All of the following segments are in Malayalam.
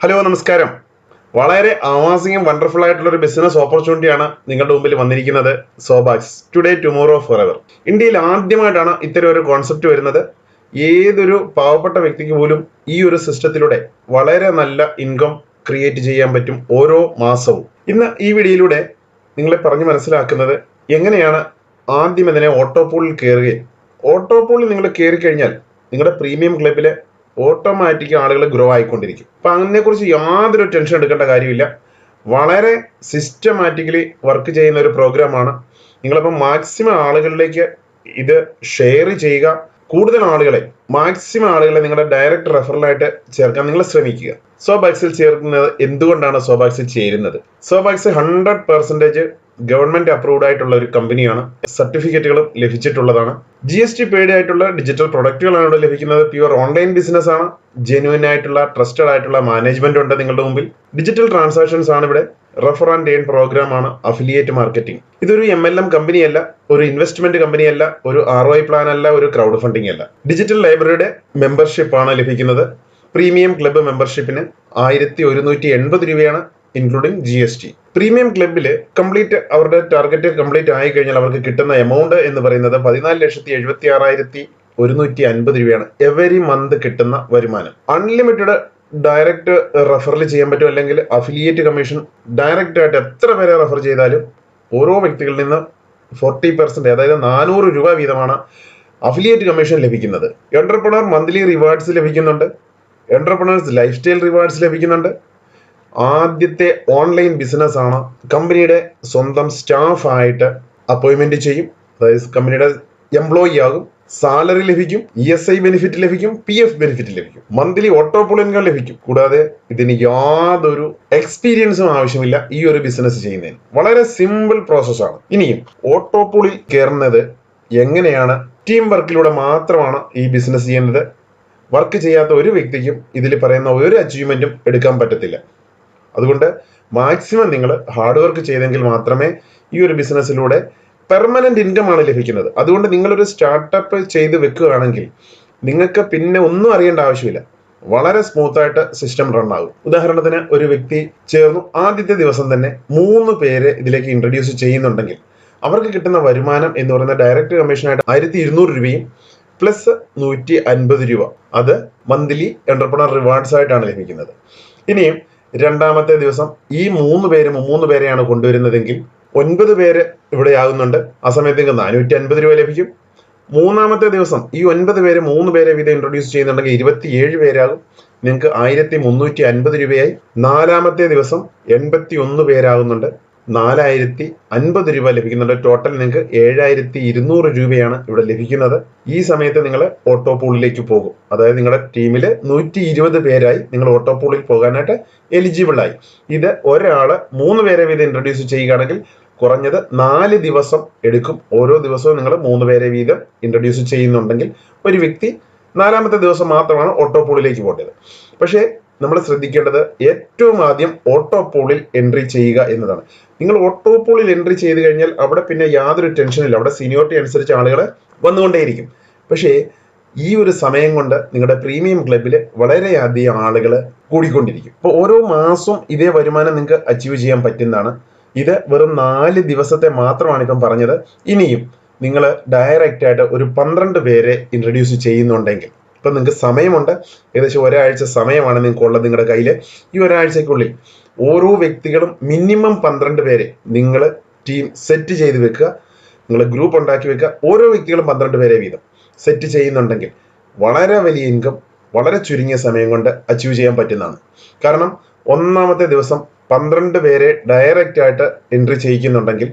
ഹലോ നമസ്കാരം. വളരെ അമാസിങ്ങും വണ്ടർഫുൾ ആയിട്ടുള്ള ഒരു ബിസിനസ് ഓപ്പർച്യൂണിറ്റിയാണ് നിങ്ങളുടെ മുമ്പിൽ വന്നിരിക്കുന്നത്. സോബാക്സ് ടുഡേ ടുമോറോ ഫോർ എവർ. ഇന്ത്യയിൽ ആദ്യമായിട്ടാണ് ഇത്തരം ഒരു കോൺസെപ്റ്റ് വരുന്നത്. ഏതൊരു പാവപ്പെട്ട വ്യക്തിക്ക് പോലും ഈ ഒരു സിസ്റ്റത്തിലൂടെ വളരെ നല്ല ഇൻകം ക്രിയേറ്റ് ചെയ്യാൻ പറ്റും ഓരോ മാസവും. ഇന്ന് ഈ വീഡിയോയിലൂടെ നിങ്ങളെ പറഞ്ഞു മനസ്സിലാക്കുന്നത് എങ്ങനെയാണ് ആദ്യം ഇതിനെ ഓട്ടോ പൂളിൽ കയറുകയും ഓട്ടോ പൂളിൽ നിങ്ങൾ കയറി കഴിഞ്ഞാൽ നിങ്ങളുടെ പ്രീമിയം ക്ലബിലെ ഓട്ടോമാറ്റിക് ആളുകൾ ഗ്രോ ആയിക്കൊണ്ടിരിക്കും. അപ്പൊ അതിനെക്കുറിച്ച് യാതൊരു ടെൻഷൻ എടുക്കേണ്ട കാര്യമില്ല. വളരെ സിസ്റ്റമാറ്റിക്കലി വർക്ക് ചെയ്യുന്ന ഒരു പ്രോഗ്രാമാണ്. നിങ്ങളിപ്പോൾ മാക്സിമം ആളുകളിലേക്ക് ഇത് ഷെയർ ചെയ്യുക. കൂടുതൽ ആളുകളെ മാക്സിമം ആളുകളെ നിങ്ങളുടെ ഡയറക്റ്റ് റെഫറലായിട്ട് ചേർക്കാൻ നിങ്ങൾ ശ്രമിക്കുക. സോബാക്സിൽ ചേർക്കുന്നത് എന്തുകൊണ്ടാണ് സോബാക്സിൽ ചേരുന്നത്? സോബാക്സ് 100% ഗവൺമെന്റ് അപ്രൂവ്ഡ് ആയിട്ടുള്ള ഒരു കമ്പനിയാണ്. സർട്ടിഫിക്കറ്റുകളും ലഭിച്ചിട്ടുള്ളതാണ്. GST പെയ്ഡ് ആയിട്ടുള്ള ഡിജിറ്റൽ പ്രൊഡക്റ്റുകളാണ് ഇവിടെ ലഭിക്കുന്നത്. പ്യുവർ ഓൺലൈൻ ബിസിനസ് ആണ്. ജെന്യുവൻ ആയിട്ടുള്ള ട്രസ്റ്റഡ് ആയിട്ടുള്ള മാനേജ്മെന്റ് ഉണ്ട് നിങ്ങളുടെ മുമ്പിൽ. ഡിജിറ്റൽ ട്രാൻസാക്ഷൻസ് ആണ് ഇവിടെ. റെഫർ ആൻഡ് ഏൺ പ്രോഗ്രാം ആണ്. Affiliate marketing. ഇതൊരു MLM കമ്പനിയല്ല, ഒരു ഇൻവെസ്റ്റ്മെന്റ് കമ്പനിയല്ല, ഒരു ROI പ്ലാൻ അല്ല, ഒരു ക്രൗഡ് ഫണ്ടിംഗ് അല്ല. ഡിജിറ്റൽ ലൈബ്രറിയുടെ മെമ്പർഷിപ്പ് ആണ് ലഭിക്കുന്നത്. പ്രീമിയം ക്ലബ്ബ് മെമ്പർഷിപ്പിന് 1180 രൂപയാണ് ഇൻക്ലൂഡിംഗ് GST. പ്രീമിയം ക്ലബില് കംപ്ലീറ്റ് അവരുടെ ടാർഗറ്റ് കംപ്ലീറ്റ് ആയി കഴിഞ്ഞാൽ അവർക്ക് കിട്ടുന്ന എമൗണ്ട് എന്ന് പറയുന്നത് 14,76,150 രൂപയാണ്. എവരി മന്ത് കിട്ടുന്ന വരുമാനം. അൺലിമിറ്റഡ് ഡയറക്റ്റ് റെഫറൽ ചെയ്യാൻ പറ്റും, അല്ലെങ്കിൽ അഫിലിയേറ്റ് കമ്മീഷൻ ഡയറക്റ്റ് ആയിട്ട് എത്ര പേരെ റെഫർ ചെയ്താലും ഓരോ വ്യക്തികളിൽ നിന്ന് 40%, അതായത് 400 രൂപ വീതമാണ് അഫിലിയേറ്റ് കമ്മീഷൻ ലഭിക്കുന്നത്. എന്റർപ്രണർ മന്ത്ലി റിവാർഡ്സ് ലഭിക്കുന്നുണ്ട്. എന്റർപ്രണേഴ്സ് ലൈഫ് സ്റ്റൈൽ റിവാർഡ്സ് ലഭിക്കുന്നുണ്ട്. ആദ്യത്തെ ഓൺലൈൻ ബിസിനസ് ആണ്. കമ്പനിയുടെ സ്വന്തം സ്റ്റാഫ് ആയിട്ട് അപ്പോയിന്റ്മെന്റ് ചെയ്യും, അതായത് കമ്പനിയുടെ എംപ്ലോയി ആകും. സാലറി ലഭിക്കും, ESI ബെനിഫിറ്റ് ലഭിക്കും, PF ബെനിഫിറ്റ് ലഭിക്കും, മന്ത്ലി ഓട്ടോ പൂൾ ഇൻകം ലഭിക്കും. കൂടാതെ ഇതിന് യാതൊരു എക്സ്പീരിയൻസും ആവശ്യമില്ല ഈ ഒരു ബിസിനസ് ചെയ്യുന്നതിന്. വളരെ സിമ്പിൾ പ്രോസസ്സാണ്. ഇനിയും ഓട്ടോ പൂളിൽ കയറുന്നത് എങ്ങനെയാണ്? ടീം വർക്കിലൂടെ മാത്രമാണ് ഈ ബിസിനസ് ചെയ്യുന്നത്. വർക്ക് ചെയ്യാത്ത ഒരു വ്യക്തിക്കും ഇതിൽ പറയുന്ന ഒരു അച്ചീവ്മെന്റും എടുക്കാൻ പറ്റത്തില്ല. അതുകൊണ്ട് മാക്സിമം നിങ്ങൾ ഹാർഡ് വർക്ക് ചെയ്തെങ്കിൽ മാത്രമേ ഈ ഒരു ബിസിനസ്സിലൂടെ പെർമനന്റ് ഇൻകം ആണ് ലഭിക്കുന്നത്. അതുകൊണ്ട് നിങ്ങളൊരു സ്റ്റാർട്ടപ്പ് ചെയ്ത് വെക്കുകയാണെങ്കിൽ നിങ്ങൾക്ക് പിന്നെ ഒന്നും അറിയേണ്ട ആവശ്യമില്ല. വളരെ സ്മൂത്ത് ആയിട്ട് സിസ്റ്റം റൺ ആകും. ഉദാഹരണത്തിന് ഒരു വ്യക്തി ചേർന്നു, ആദ്യത്തെ ദിവസം തന്നെ 3 പേരെ ഇതിലേക്ക് ഇൻട്രൊഡ്യൂസ് ചെയ്യുന്നുണ്ടെങ്കിൽ അവർക്ക് കിട്ടുന്ന വരുമാനം എന്ന് പറയുന്നത് ഡയറക്റ്റ് കമ്മീഷനായിട്ട് 1200 രൂപയും പ്ലസ് 150 രൂപ, അത് മന്ത്ലി എന്റർപ്രണർ റിവാർഡ്സ് ആയിട്ടാണ് ലഭിക്കുന്നത്. ഇനിയും രണ്ടാമത്തെ ദിവസം ഈ 3 പേരെയാണ് കൊണ്ടുവരുന്നതെങ്കിൽ 9 പേര് ഇവിടെ ആകുന്നുണ്ട്. ആ സമയത്ത് 450 രൂപ ലഭിക്കും. മൂന്നാമത്തെ ദിവസം ഈ 9 പേര് 3 പേരെ വീതം ഇൻട്രൊഡ്യൂസ് ചെയ്യുന്നുണ്ടെങ്കിൽ 27 പേരാകും. നിങ്ങൾക്ക് 1350 രൂപയായി. നാലാമത്തെ ദിവസം 81 പേരാകുന്നുണ്ട്, 4050 രൂപ ലഭിക്കുന്നുണ്ട്. ടോട്ടൽ നിങ്ങൾക്ക് 7200 രൂപയാണ് ഇവിടെ ലഭിക്കുന്നത്. ഈ സമയത്ത് നിങ്ങൾ ഓട്ടോ പൂളിലേക്ക് പോകും. അതായത് നിങ്ങളുടെ ടീമില് 120 പേരായി നിങ്ങൾ ഓട്ടോ പൂളിൽ പോകാനായിട്ട് എലിജിബിൾ ആയി. ഇത് ഒരാള് 3 പേരെ വീതം ഇൻട്രൊഡ്യൂസ് ചെയ്യുകയാണെങ്കിൽ കുറഞ്ഞത് 4 ദിവസം എടുക്കും. ഓരോ ദിവസവും നിങ്ങൾ 3 പേരെ വീതം ഇൻട്രൊഡ്യൂസ് ചെയ്യുന്നുണ്ടെങ്കിൽ ഒരു വ്യക്തി 4ാമത്തെ ദിവസം മാത്രമാണ് ഓട്ടോ പൂളിലേക്ക് പോകേണ്ടത്. പക്ഷേ നമ്മൾ ശ്രദ്ധിക്കേണ്ടത് ഏറ്റവും ആദ്യം ഓട്ടോ പൂളിൽ എൻട്രി ചെയ്യുക എന്നതാണ്. നിങ്ങൾ ഓട്ടോ പൂളിൽ എൻട്രി ചെയ്ത് കഴിഞ്ഞാൽ അവിടെ പിന്നെ യാതൊരു ടെൻഷനില്ല. അവിടെ സീനിയോറിറ്റി അനുസരിച്ച് ആളുകൾ വന്നുകൊണ്ടേയിരിക്കും. പക്ഷേ ഈ ഒരു സമയം കൊണ്ട് നിങ്ങളുടെ പ്രീമിയം ക്ലബിൽ വളരെയധികം ആളുകൾ കൂടിക്കൊണ്ടിരിക്കും. അപ്പോൾ ഓരോ മാസവും ഇതേ വരുമാനം നിങ്ങൾക്ക് അച്ചീവ് ചെയ്യാൻ പറ്റുന്നതാണ്. ഇത് വെറും 4 ദിവസത്തെ മാത്രമാണ് ഇപ്പം പറഞ്ഞത്. ഇനിയും നിങ്ങൾ ഡയറക്റ്റ് ആയിട്ട് ഒരു 12 പേരെ ഇൻട്രൊഡ്യൂസ് ചെയ്യുന്നുണ്ടെങ്കിൽ ഇപ്പം നിങ്ങൾക്ക് സമയമുണ്ട്. ഏകദേശം ഒരാഴ്ച സമയമാണ് നിങ്ങൾക്കുള്ളത് നിങ്ങളുടെ കയ്യിൽ. ഈ ഒരാഴ്ചക്കുള്ളിൽ ഓരോ വ്യക്തികളും മിനിമം 12 പേരെ നിങ്ങൾ ടീം സെറ്റ് ചെയ്ത് വെക്കുക. നിങ്ങൾ ഗ്രൂപ്പ് ഉണ്ടാക്കി വെക്കുക. ഓരോ വ്യക്തികളും 12 പേരെ വീതം സെറ്റ് ചെയ്യുന്നുണ്ടെങ്കിൽ വളരെ വലിയ ഇൻകം വളരെ ചുരുങ്ങിയ സമയം കൊണ്ട് അച്ചീവ് ചെയ്യാൻ പറ്റുന്നതാണ്. കാരണം ഒന്നാമത്തെ ദിവസം 12 പേരെ ഡയറക്റ്റ് ആയിട്ട് എൻട്രി ചെയ്യിക്കുന്നുണ്ടെങ്കിൽ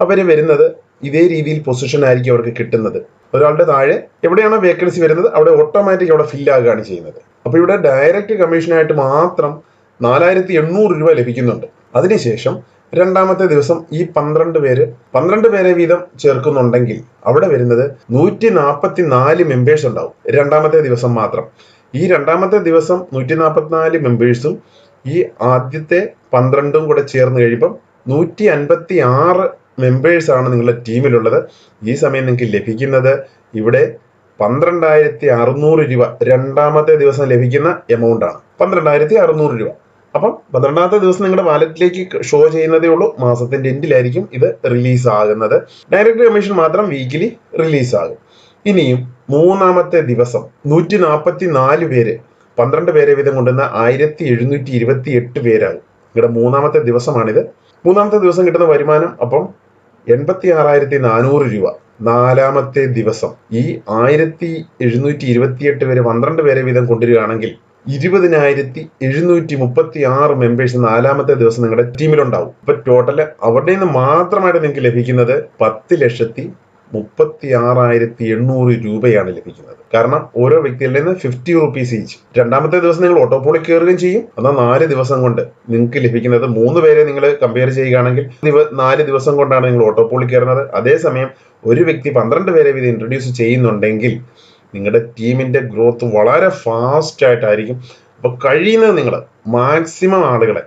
അവർ വരുന്നത് ഇതേ രീതിയിൽ പൊസിഷൻ ആയിരിക്കും അവർക്ക് കിട്ടുന്നത്. ഒരാളുടെ താഴെ എവിടെയാണോ വേക്കൻസി വരുന്നത് അവിടെ ഓട്ടോമാറ്റിക് അവിടെ ഫില്ല് ആകുകയാണ് ചെയ്യുന്നത്. അപ്പൊ ഇവിടെ ഡയറക്റ്റ് കമ്മീഷനായിട്ട് മാത്രം 4800 രൂപ ലഭിക്കുന്നുണ്ട്. അതിനുശേഷം രണ്ടാമത്തെ ദിവസം ഈ 12 പേരെ വീതം ചേർക്കുന്നുണ്ടെങ്കിൽ അവിടെ വരുന്നത് 144 മെമ്പേഴ്സ് ഉണ്ടാവും രണ്ടാമത്തെ ദിവസം മാത്രം. ഈ രണ്ടാമത്തെ ദിവസം 144 മെമ്പേഴ്സും ഈ ആദ്യത്തെ 12ഉം കൂടെ ചേർന്ന് കഴിയുമ്പം 156 മെമ്പേഴ്സ് ആണ് നിങ്ങളുടെ ടീമിലുള്ളത്. ഈ സമയം നിങ്ങൾക്ക് ലഭിക്കുന്നത് ഇവിടെ 12,600 രൂപ രണ്ടാമത്തെ ദിവസം ലഭിക്കുന്ന എമൗണ്ട് ആണ്. 12,600 രൂപ. അപ്പം 12ാമത്തെ ദിവസം നിങ്ങളുടെ വാലറ്റിലേക്ക് ഷോ ചെയ്യുന്നതേ ഉള്ളൂ. മാസത്തിന്റെ എൻഡിലായിരിക്കും ഇത് റിലീസ് ആകുന്നത്. ഡയറക്റ്റ് കമ്മീഷൻ മാത്രം വീക്കിലി റിലീസ് ആകും. ഇനിയും 3ാമത്തെ ദിവസം 144 പേര് 12 പേരെ വീതം കൊണ്ടുവന്ന 1728 പേരാകും. നിങ്ങളുടെ 3ാമത്തെ ദിവസമാണിത്. 3ാമത്തെ ദിവസം കിട്ടുന്ന വരുമാനം അപ്പം 86,400 രൂപ. 4ാമത്തെ ദിവസം ഈ 1728 പേര് 12 പേരെ വീതം കൊണ്ടുവരികയാണെങ്കിൽ 20,736 മെമ്പേഴ്സ് 4ാമത്തെ ദിവസം നിങ്ങളുടെ ടീമിലുണ്ടാവും. അപ്പൊ ടോട്ടല് അവിടെ നിന്ന് മാത്രമായിട്ട് നിങ്ങൾക്ക് ലഭിക്കുന്നത് 10,36,800 രൂപയാണ് ലഭിക്കുന്നത്. കാരണം ഓരോ വ്യക്തികളിൽ നിന്ന് 50 റുപ്പീസ് ഈച്ച്. 2ാമത്തെ ദിവസം നിങ്ങൾ ഓട്ടോപോളിൽ കയറുകയും ചെയ്യും. എന്നാൽ 4 ദിവസം കൊണ്ട് നിങ്ങൾക്ക് ലഭിക്കുന്നത് 3 പേരെ നിങ്ങൾ കമ്പയർ ചെയ്യുകയാണെങ്കിൽ 4 ദിവസം കൊണ്ടാണ് നിങ്ങൾ ഓട്ടോപോളിൽ കയറുന്നത്. അതേസമയം ഒരു വ്യക്തി 12 പേരെ വീതം ഇൻട്രൊഡ്യൂസ് ചെയ്യുന്നുണ്ടെങ്കിൽ നിങ്ങളുടെ ടീമിന്റെ ഗ്രോത്ത് വളരെ ഫാസ്റ്റ് ആയിട്ടായിരിക്കും. അപ്പൊ കഴിയുന്നത് നിങ്ങൾ മാക്സിമം ആളുകളെ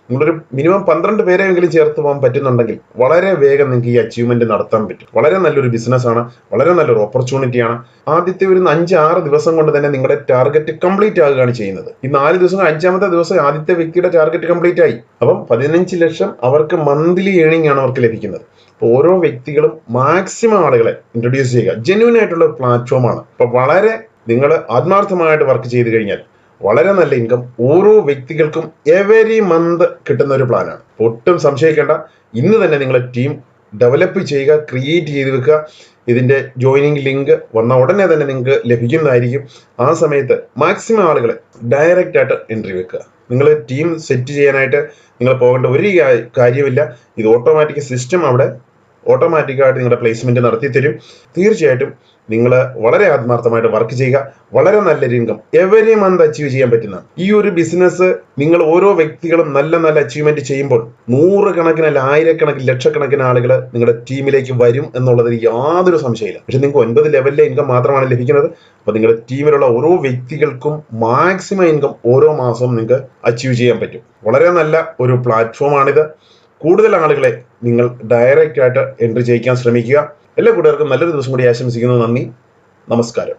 നിങ്ങളൊരു മിനിമം 12 പേരെങ്കിലും ചേർത്ത് പോകാൻ പറ്റുന്നുണ്ടെങ്കിൽ വളരെ വേഗം നിങ്ങൾക്ക് ഈ അച്ചീവ്മെന്റ് നടത്താൻ പറ്റും. വളരെ നല്ലൊരു ബിസിനസ് ആണ്, വളരെ നല്ലൊരു ഓപ്പർച്യൂണിറ്റിയാണ്. ആദ്യത്തെ ഒരു 5-6 ദിവസം കൊണ്ട് തന്നെ നിങ്ങളുടെ ടാർഗറ്റ് കംപ്ലീറ്റ് ആകുകയാണ് ചെയ്യുന്നത്. ഈ 4 ദിവസം 5ാമത്തെ ദിവസം ആദ്യത്തെ വ്യക്തിയുടെ ടാർഗറ്റ് കംപ്ലീറ്റ് ആയി. അപ്പം 15 ലക്ഷം അവർക്ക് മന്ത്ലി ഏണിംഗ് ആണ് അവർക്ക് ലഭിക്കുന്നത്. ഓരോ വ്യക്തികളും മാക്സിമം ആളുകളെ ഇൻട്രൊഡ്യൂസ് ചെയ്യുക. ജെന്യൂൻ ആയിട്ടുള്ള പ്ലാറ്റ്ഫോമാണ്. അപ്പൊ വളരെ നിങ്ങൾ ആത്മാർത്ഥമായിട്ട് വർക്ക് ചെയ്ത് കഴിഞ്ഞാൽ വളരെ നല്ല ഇൻകം ഓരോ വ്യക്തികൾക്കും എവരി മന്ത് കിട്ടുന്ന ഒരു പ്ലാനാണ്. ഒട്ടും സംശയിക്കേണ്ട. ഇന്ന് തന്നെ നിങ്ങളെ ടീം ഡെവലപ്പ് ചെയ്യുക, ക്രിയേറ്റ് ചെയ്ത് വെക്കുക. ഇതിന്റെ ജോയിനിങ് ലിങ്ക് വന്ന ഉടനെ തന്നെ നിങ്ങൾക്ക് ലഭിക്കുന്നതായിരിക്കും. ആ സമയത്ത് മാക്സിമം ആളുകളെ ഡയറക്റ്റ് ആയിട്ട് എൻട്രി വെക്കുക. നിങ്ങൾ ടീം സെറ്റ് ചെയ്യാനായിട്ട് നിങ്ങൾ പോകേണ്ട ഒരു കാര്യമില്ല. ഇത് ഓട്ടോമാറ്റിക് സിസ്റ്റം അവിടെ ഓട്ടോമാറ്റിക്കായിട്ട് നിങ്ങളുടെ പ്ലേസ്മെന്റ് നടത്തി തരും. തീർച്ചയായിട്ടും നിങ്ങൾ വളരെ ആത്മാർത്ഥമായിട്ട് വർക്ക് ചെയ്യുക. വളരെ നല്ലൊരു ഇൻകം എവരി മന്ത് അച്ചീവ് ചെയ്യാൻ പറ്റുന്ന ഈ ഒരു ബിസിനസ് നിങ്ങൾ ഓരോ വ്യക്തികളും നല്ല നല്ല അച്ചീവ്മെന്റ് ചെയ്യുമ്പോൾ 100 കണക്കിന് അല്ല 1000 ലക്ഷക്കണക്കിന് ആളുകൾ നിങ്ങളുടെ ടീമിലേക്ക് വരും എന്നുള്ളതിൽ യാതൊരു സംശയമില്ല. പക്ഷെ നിങ്ങൾക്ക് 9 ലെവലിലെ ഇൻകം മാത്രമാണ് ലഭിക്കുന്നത്. അപ്പൊ നിങ്ങളുടെ ടീമിലുള്ള ഓരോ വ്യക്തികൾക്കും മാക്സിമം ഇൻകം ഓരോ മാസവും നിങ്ങൾക്ക് അച്ചീവ് ചെയ്യാൻ പറ്റും. വളരെ നല്ല ഒരു പ്ലാറ്റ്ഫോമാണിത്. കൂടുതൽ ആളുകളെ നിങ്ങൾ ഡയറക്റ്റ് ആയിട്ട് എൻട്രി ചെയ്യിക്കാൻ ശ്രമിക്കുക. എല്ലാ കൂട്ടുകാർക്കും നല്ലൊരു ദിവസം കൂടി ആശംസിക്കുന്നു. നന്ദി, നമസ്കാരം.